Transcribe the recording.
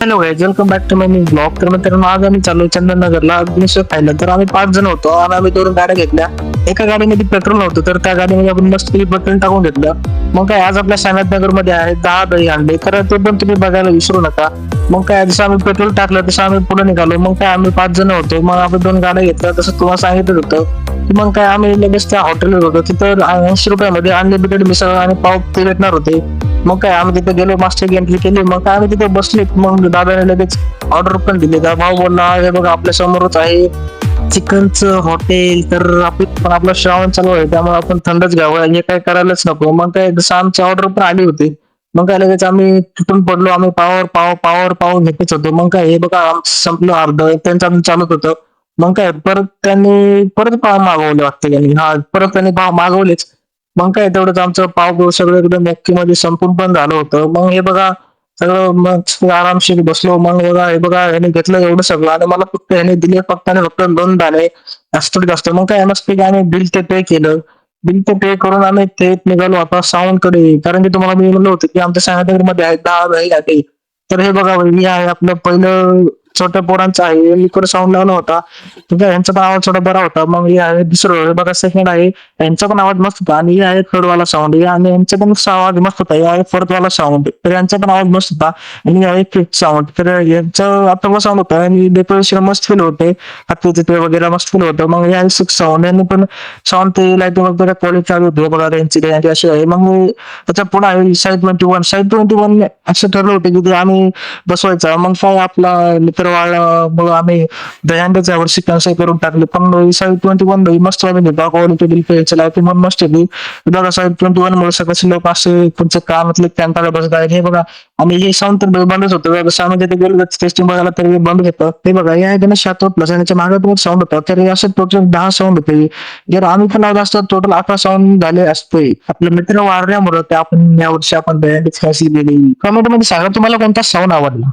Hello guys, welcome back to my new blog. तर मित्रांनो, आज आम्ही चालू चंदननगरला अग्निशोध खायला. तर आम्ही 5 जण होतो आणि आम्ही 2 गाड्या घेतल्या. एका गाडीमध्ये पेट्रोल नव्हतं, तर त्या गाडीमध्ये आपण मस्त पेट्रोल टाकून घेतलं. मग काय, आज आपल्या सानंदनगर मध्ये आहे 10 दही अंडे, तर ते पण तुम्ही बघायला विसरू नका. मग काय, जसं आम्ही पेट्रोल टाकलं तसं आम्ही पुढे निघालो. मग काय, आम्ही 5 जण होतो. मग आम्ही 2 गाड्या घेतल्या, तसं तुम्हाला सांगितलं होतं. मग काय, आम्ही लगेच त्या हॉटेलवर होतो. तिथं 80 रुपयामध्ये अनलिमिटेड मिसळ आणि पाव ते भेटणार होते. मग काय, आम्ही तिथे गेलो, मास्टर एंट्री केली. मग काय, आम्ही तिथे बसले. मग दादाने लगेच ऑर्डर पण दिली. त्या भाऊ बोलला, हे बघा आपल्या समोरच आहे चिकनचं हॉटेल. तर आपलं श्रावण चालू आहे, त्यामुळे आपण थंडच घ्यावं, हे काय करायलाच नको. मग काय, जसं आमची ऑर्डर पण आली होती. मग काय, लगेच आम्ही तुटून पडलो. आम्ही पावर घेतच होतो. मग काय, हे बघा आमचं संपलं अर्ध, त्यांचं अजून चालत होतं. मग काय, परत त्यांनी परत पाव मागवले वाटते त्यांनी. हा, परत त्यांनी पाव मागवलेच. मग काय, तेवढंच आमचं पाव बिव सगळं एकदम मध्ये संपून पण झालं होतं. मग हे बघा सगळं, मग आरामशीर बसलो. मग बघा, हे बघा ह्याने घेतलं एवढं सगळं आणि मला फक्त ह्याने दिले फक्त आणि फक्त 2 दाणे असतं जास्त. मग काय, मस्त आम्ही बिल ते पे केलं. बिल ते पे करून आम्ही ते निघालो आता सावंतकडे. कारण की तुम्हाला मी म्हणलं होतं की आमच्या सावंतनगरमध्ये आहे 10 दही आहे. तर हे बघा, हे आहे आपलं पहिलं छोट्या पोरांचं आहे. मी इकडे साऊंड लावला होता. तुमच्या ह्यांचा पण आवाज थोडा बरा होता. मग हे आहे दुसरं, हे बघा सेकंड आहे. यांचा पण आवाज मस्त होता. आणि हे आहे थर्ड वाला साऊंड, आणि यांचा पण आवाज मस्त होता. हे आहे फोर्थ वाला साऊंड, तर यांचा पण आवाज मस्त होता. आणि हे आहे फिफ्थ साऊंड, तर यांचं आता साऊंड होतं आणि डेकोरेशन मस्त फील होते. हाती तिथे वगैरे मस्त फील होतं. मग हे आहे सिक्स साऊंड, यांनी पण साऊंड ते लाईटिंग वगैरे क्वालिटी चालू होती. बघा त्यांची अशी आहे. मग त्याच्या पुढे आहे साईड 21 असं ठरलं होतं की ते आम्ही बसवायचा. मग काय, आपला मित्र वाळला, मग आम्ही दह्यांड्याच्या वर्षी कॅन्सल करून टाकले. पण साईड 21 दही मस्त आम्ही घेतो. क्वालिटी बिल पेचं लाईटिंग पण मस्त होती. बघा साईड 21 मुळे सगळ्याचे लोक असे पुढचं कामातले कॅन्टाला बसत आहेत. हे बघा, आणि हे साऊंड तर बंदच होतं. जसं आम्ही तिथे गेलो टेस्टिंग बघायला, तरी बंद होतं. हे बघा, हे आहे गणेश 76 आणि मागे पण साऊंड होता. तर हे असं टोटल 10 साऊंड होते. जर आम्ही पण लावलं असतं टोटल 11 साऊंड झाले असते. आपले मित्र वारल्यामुळे ते आपण यावर्षी आपण दह्यांडीच खायची गेली. कमेंट मध्ये सांगा तुम्हाला कोणता साऊंड आवडला.